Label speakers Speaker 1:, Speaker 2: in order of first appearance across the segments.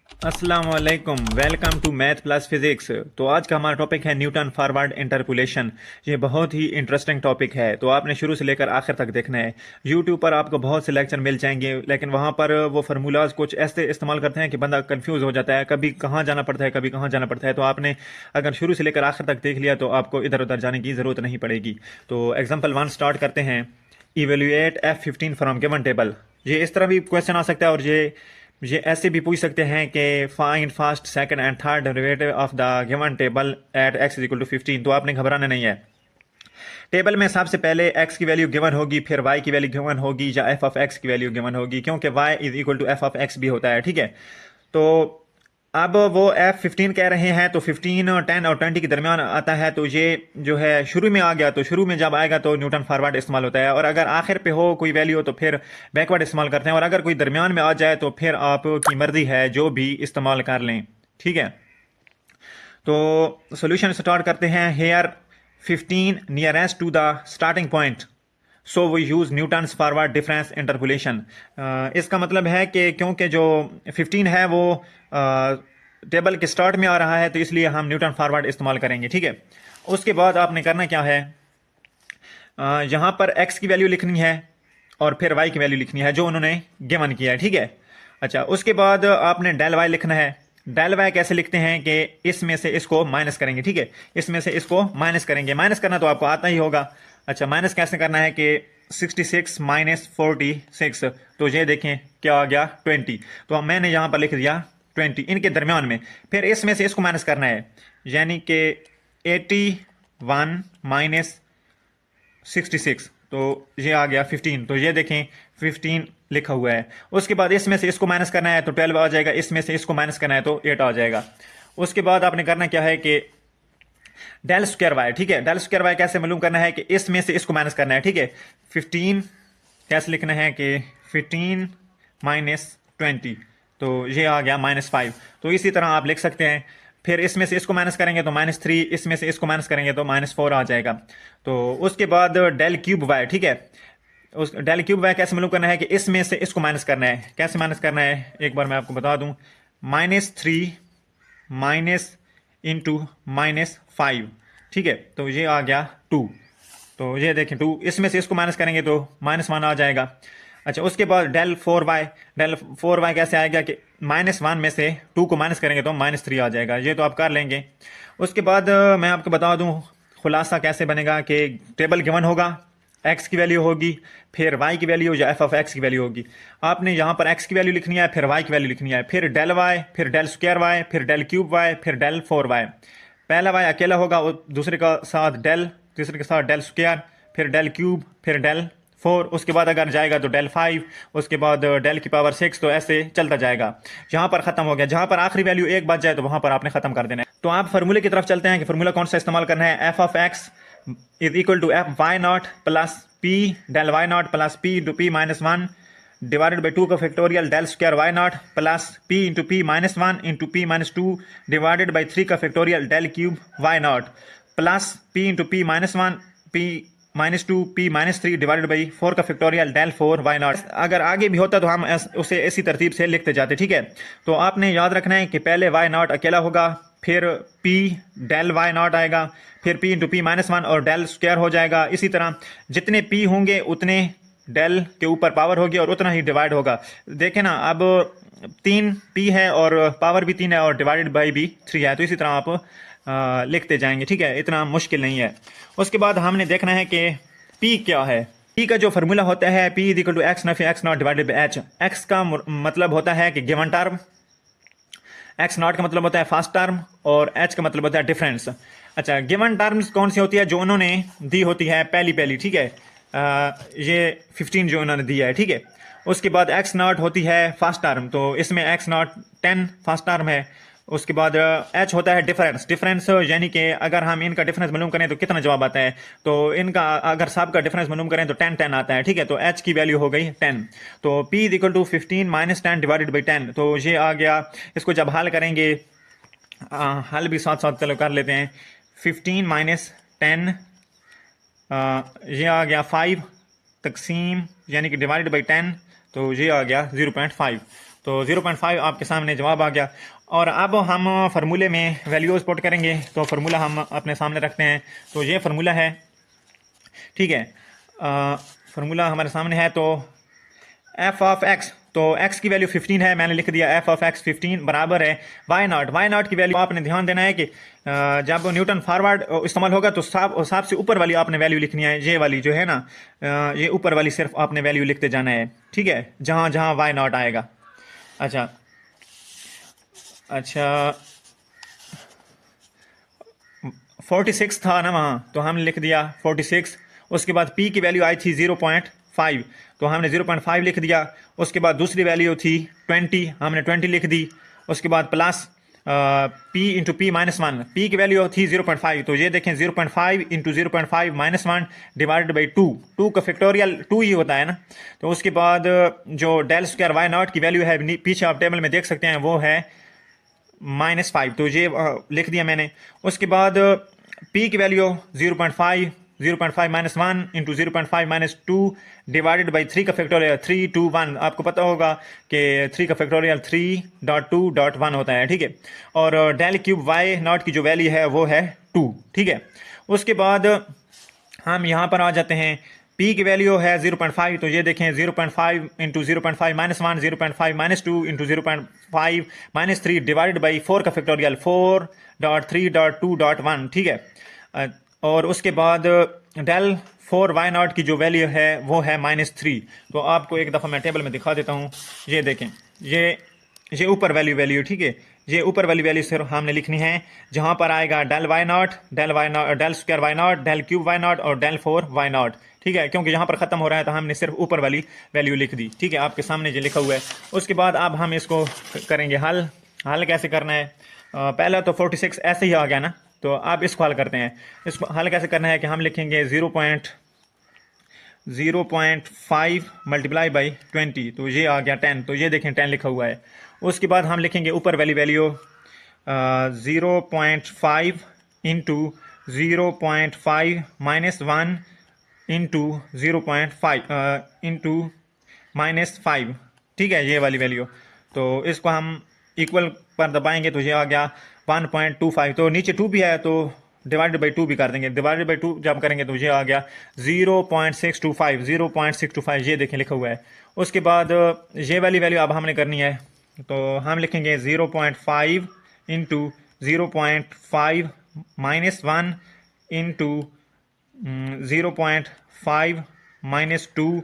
Speaker 1: अस्सलाम वालेकुम, welcome to math plus physics. तो आज का हमारा टॉपिक है न्यूटन फॉरवर्ड इंटरपोलेशन। ये बहुत ही इंटरेस्टिंग टॉपिक है, तो आपने शुरू से लेकर आखिर तक देखना है। यूट्यूब पर आपको बहुत से लेक्चर मिल जाएंगे, लेकिन वहाँ पर वो फार्मूलाज कुछ ऐसे इस्तेमाल करते हैं कि बंदा कंफ्यूज हो जाता है, कभी कहाँ जाना पड़ता है कभी कहाँ जाना पड़ता है। तो आपने अगर शुरू से लेकर आखिर तक देख लिया तो आपको इधर उधर जाने की ज़रूरत नहीं पड़ेगी। तो एग्जाम्पल 1 स्टार्ट करते हैं। Evaluate F15 from given table. ये इस तरह भी क्वेश्चन आ सकता है, और ये ऐसे भी पूछ सकते हैं कि find first second and third derivative of the given table at x is equal to 15। तो आपने घबराना नहीं है। टेबल में सबसे पहले x की वैल्यू गिवन होगी, फिर y की वैल्यू गिवन होगी, या f ऑफ x की वैल्यू गिवन होगी, क्योंकि y is equal to f of x भी होता है। ठीक है, तो अब वो F15 कह रहे हैं, तो 15 10 और 20 के दरमियान आता है। तो ये जो है शुरू में आ गया, तो शुरू में जब आएगा तो न्यूटन फॉरवर्ड इस्तेमाल होता है, और अगर आखिर पे हो कोई वैल्यू हो तो फिर बैकवर्ड इस्तेमाल करते हैं, और अगर कोई दरमियान में आ जाए तो फिर आपकी मर्जी है, जो भी इस्तेमाल कर लें। ठीक है, तो सोल्यूशन स्टार्ट करते हैं। Here 15 nearest to the starting point, so we use Newton's forward difference interpolation. इसका मतलब है कि क्योंकि जो 15 है वो टेबल के स्टार्ट में आ रहा है, तो इसलिए हम न्यूटन फॉरवर्ड इस्तेमाल करेंगे। ठीक है, उसके बाद आपने करना क्या है, यहाँ पर x की वैल्यू लिखनी है और फिर y की वैल्यू लिखनी है जो उन्होंने गिवन किया है। ठीक है, अच्छा, उसके बाद आपने डेल y लिखना है। डेल y कैसे लिखते हैं कि इसमें से इसको माइनस करेंगे। ठीक है, इसमें से इसको माइनस करेंगे। माइनस करना तो आपको आता ही होगा। अच्छा, माइनस कैसे करना है कि 66 माइनस 46, तो ये देखें क्या आ गया 20। तो मैंने यहाँ पर लिख दिया 20 इनके दरमियान में। फिर इसमें से इसको माइनस करना है, यानी कि 81 माइनस 66, तो ये आ गया 15। तो ये देखें 15 लिखा हुआ है। उसके बाद इसमें से इसको माइनस करना है तो 12 आ जाएगा, इसमें से इसको माइनस करना है तो 8 आ जाएगा। उसके बाद आपने करना क्या है कि डेल स्क्वायर वाई। ठीक है, डेल स्क्वायर वाई कैसे मालूम करना है कि इसमें से इसको माइनस करना है। ठीक है, 15 कैसे लिखना है कि 15 माइनस 20, तो ये आ गया -5। तो इसी तरह आप लिख सकते हैं। फिर इसमें से इसको माइनस करेंगे तो -3, इसमें से इसको माइनस करेंगे तो -4 आ जाएगा। तो उसके बाद डेल क्यूब वाई। ठीक है, उस डेल क्यूब वाई कैसे मालूम करना है कि इसमें से इसको माइनस करना है। कैसे माइनस करना है एक बार मैं आपको बता दूं, -3 माइनस इंटू -5। ठीक है, तो ये आ गया 2। तो ये देखें 2, इसमें से इसको माइनस करेंगे तो -1 आ जाएगा। अच्छा, उसके बाद डेल 4y। डेल 4y कैसे आएगा कि -1 में से 2 को माइनस करेंगे तो -3 आ जाएगा। ये तो आप कर लेंगे। उसके बाद मैं आपको बता दूं खुलासा कैसे बनेगा कि टेबल गिवन होगा, x की वैल्यू होगी, फिर y की वैल्यू या f ऑफ x की वैल्यू होगी। आपने यहाँ पर x की वैल्यू लिखनी है, फिर y की वैल्यू लिखनी है, फिर डेल y, फिर डेल स्क्वायर y, फिर डेल क्यूब y, फिर डेल 4y। पहला y अकेला होगा, दूसरे का साथ डेल, तीसरे के साथ डेल स्क्वायर, फिर डेल क्यूब, फिर डेल 4। उसके बाद अगर जाएगा तो डेल 5, उसके बाद डेल की पावर 6, तो ऐसे चलता जाएगा। यहाँ पर खत्म हो गया। जहाँ पर आखिरी वैल्यू एक बच जाए तो वहाँ पर आपने खत्म कर देना है। तो आप फार्मूले की तरफ चलते हैं कि फार्मूला कौन सा इस्तेमाल करना है। f of x is equal to f y naught plus p del y naught plus p into p -1 divided by 2 का factorial del square y naught plus p into p -1 into p -2 divided by 3 का factorial del cube y naught plus p into p -1 p -2 p -3 divided by 4 का factorial del 4 y not. अगर आगे भी होता तो हम उसे इसी तरतीब से लिखते जाते। ठीक है, तो आपने याद रखना है कि पहले वाई नॉट अकेला होगा, फिर पी डेल वाई नॉट आएगा, फिर पी इंटू पी -1 और डेल स्क्वायर हो जाएगा। इसी तरह जितने पी होंगे उतने डेल के ऊपर पावर होगी और उतना ही डिवाइड होगा। देखें ना, अब 3 पी है और पावर भी 3 है और डिवाइडेड बाई भी 3 है, तो इसी तरह आप लिखते जाएंगे। ठीक है, इतना मुश्किल नहीं है। उसके बाद हमने देखना है कि पी क्या है। पी का जो फार्मूला होता है, p is equal to x नफी x naught divided by h. X का मतलब होता है कि गिवन टर्म, एक्स नॉट का मतलब होता है फर्स्ट टर्म, और एच का मतलब होता है डिफरेंस। अच्छा, गिवन टर्म्स कौन सी होती है, जो उन्होंने दी होती है पहली। ठीक है, ये 15 जो उन्होंने दिया है। ठीक है, उसके बाद एक्स नॉट होती है फर्स्ट टर्म, तो इसमें एक्स नॉट 10 फर्स्ट टर्म है। उसके बाद एच होता है डिफरेंस, यानी कि अगर हम इनका डिफरेंस मालूम करें तो कितना जवाब आता है। तो इनका अगर सब का डिफरेंस मालूम करें तो 10 आता है। ठीक है, तो एच की वैल्यू हो गई 10। तो p is equal to 15 minus 10 divided by 10, तो ये आ गया। इसको जब हल करेंगे, हल भी साथ साथ चलो कर लेते हैं। 15 माइनस 10, ये आ गया 5 तकसीम यानी कि डिवाइडेड बाई 10, तो ये आ गया 0.5। तो 0.5 आपके सामने जवाब आ गया। और अब हम फार्मूले में वैल्यूज पुट करेंगे, तो फार्मूला हम अपने सामने रखते हैं। तो ये फार्मूला है, ठीक है, फार्मूला हमारे सामने है। तो एफ ऑफ एक्स, तो एक्स की वैल्यू 15 है, मैंने लिख दिया एफ ऑफ एक्स 15 बराबर है वाई नॉट। वाई नॉट की वैल्यू आपने ध्यान देना है कि जब न्यूटन फॉरवर्ड इस्तेमाल होगा तो साफ से ऊपर वाली आपने वैल्यू लिखनी है, ये वाली जो है ना, ये ऊपर वाली सिर्फ आपने वैल्यू लिखते जाना है, ठीक है, जहाँ जहाँ वाई नॉट आएगा। अच्छा अच्छा, 46 था ना वहाँ, तो हमने लिख दिया 46। उसके बाद P की वैल्यू आई थी 0.5, तो हमने 0.5 लिख दिया। उसके बाद दूसरी वैल्यू थी 20, हमने 20 लिख दी। उसके बाद plus P into P minus 1, P की वैल्यू थी 0.5, तो ये देखें 0.5 इंटू 0.5 माइनस 1 डिवाइडेड बाई 2 का फैक्टोरियल 2 ही होता है ना। तो उसके बाद जो डेल स्क्वायर वाई नॉट की वैल्यू है, पीछे आप टेबल में देख सकते हैं, वो है -5, तो ये लिख दिया मैंने। उसके बाद P की value 0.5 minus 1 into 0.5 minus 2 divided by 3 का फैक्टोरियल 3 2 1। आपको पता होगा कि 3 का फैक्टोरियल 3.2.1 होता है, ठीक है। और डेल क्यूब वाई नॉट की जो वैल्यू है वो है 2, ठीक है। उसके बाद हम यहाँ पर आ जाते हैं, P की वैल्यू है 0.5, तो ये देखें 0.5 into 0.5 minus 1, 0.5 minus 2 into 0.5 minus 3 divided by 4 का फैक्टोरियल 4.3.2.1, ठीक है। और उसके बाद डेल 4 वाई नॉट की जो वैल्यू है वो है -3। तो आपको एक दफ़ा मैं टेबल में दिखा देता हूँ। ये देखें, ये ऊपर वैल्यू, ठीक है, ये ऊपर वाली वैल्यू सिर्फ हमने लिखनी है, जहाँ पर आएगा del square y naught, del cube y naught और डेल 4 वाई नॉट, ठीक है। क्योंकि यहाँ पर ख़त्म हो रहा है तो हमने सिर्फ ऊपर वाली वैल्यू लिख दी, ठीक है, आपके सामने ये लिखा हुआ है। उसके बाद अब हम इसको करेंगे हल कैसे करना है। पहला तो 46 ऐसे ही आ गया ना, तो अब इसको हल करते हैं। इसको हल कैसे करना है कि हम लिखेंगे 0.5 मल्टीप्लाई बाई 20, तो ये आ गया 10, तो ये देखें 10 लिखा हुआ है। उसके बाद हम लिखेंगे ऊपर वाली value 0.5 into 0.5 minus 1 into 0.5 into -5, ठीक है, ये वाली वैल्यू। तो इसको हम इक्वल पर दबाएंगे तो ये आ गया 1.25, तो नीचे 2 भी है तो डिवाइडेड बाई 2 भी कर देंगे। डिवाइडेड बाई 2 जब करेंगे तो ये आ गया 0.625, ये देखें लिखा हुआ है। उसके बाद ये वाली वैल्यू अब हमने करनी है, तो हम लिखेंगे 0.5 इंटू 0.5 माइनस 1 इंटू 0.5 माइनस 2।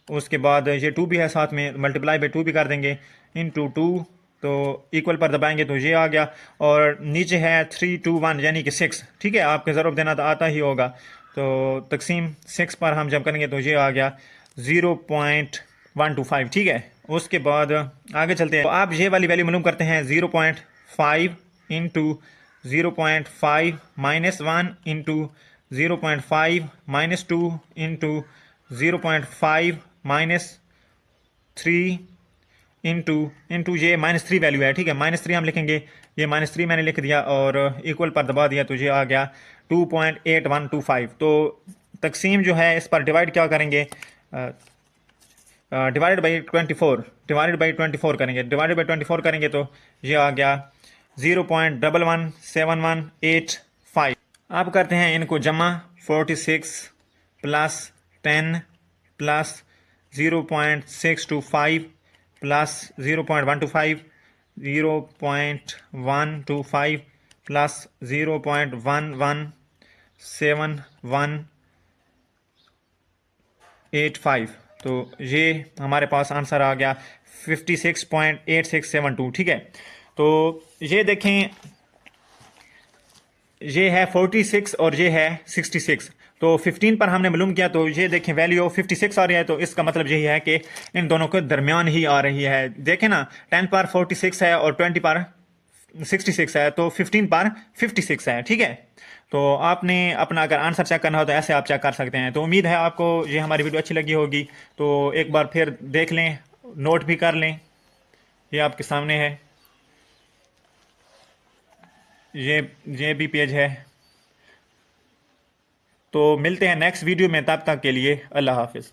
Speaker 1: उसके बाद ये 2 भी है साथ में, मल्टीप्लाई बाई 2 भी कर देंगे, इंटू 2, तो इक्वल पर दबाएंगे तो ये आ गया। और नीचे है 3 2 1 यानी कि 6, ठीक है, आपके ज़रूर देना तो आता ही होगा, तो तकसीम 6 पर हम जब करेंगे तो ये आ गया 0.125, ठीक है। उसके बाद आगे चलते हैं, तो आप ये वाली वैल्यू मालूम करते हैं 0.5 into 0.5 minus 1 into 0.5 minus 2 into 0.5 minus 3 into ये -3 वैल्यू है, ठीक है, -3 हम लिखेंगे, ये -3 मैंने लिख दिया और इक्वल पर दबा दिया तो ये आ गया 2.8125। तो तकसीम जो है इस पर डिवाइड क्या करेंगे, डिवाइडेड बाई 24 करेंगे, डिवाइडेड बाई 24 करेंगे तो ये आ गया 0.117185। अब करते हैं इनको जमा, 46 प्लस 10 प्लस 0.625 प्लस 0.125 प्लस 0.117185, तो ये हमारे पास आंसर आ गया 56.8672, ठीक है। तो ये देखें, ये है 46 और ये है 66, तो 15 पर हमने मालूम किया, तो ये देखें वैल्यू 56 आ रही है, तो इसका मतलब यही है कि इन दोनों के दरमियान ही आ रही है। देखें ना, 10 पर 46 है और 20 पर 66 है, तो 15 पर 56 है, ठीक है। तो आपने अपना अगर आंसर चेक करना हो तो ऐसे आप चेक कर सकते हैं। तो उम्मीद है आपको ये हमारी वीडियो अच्छी लगी होगी, तो एक बार फिर देख लें, नोट भी कर लें, ये आपके सामने है, ये भी पेज है। तो मिलते हैं नेक्स्ट वीडियो में, तब तक के लिए अल्लाह हाफिज़।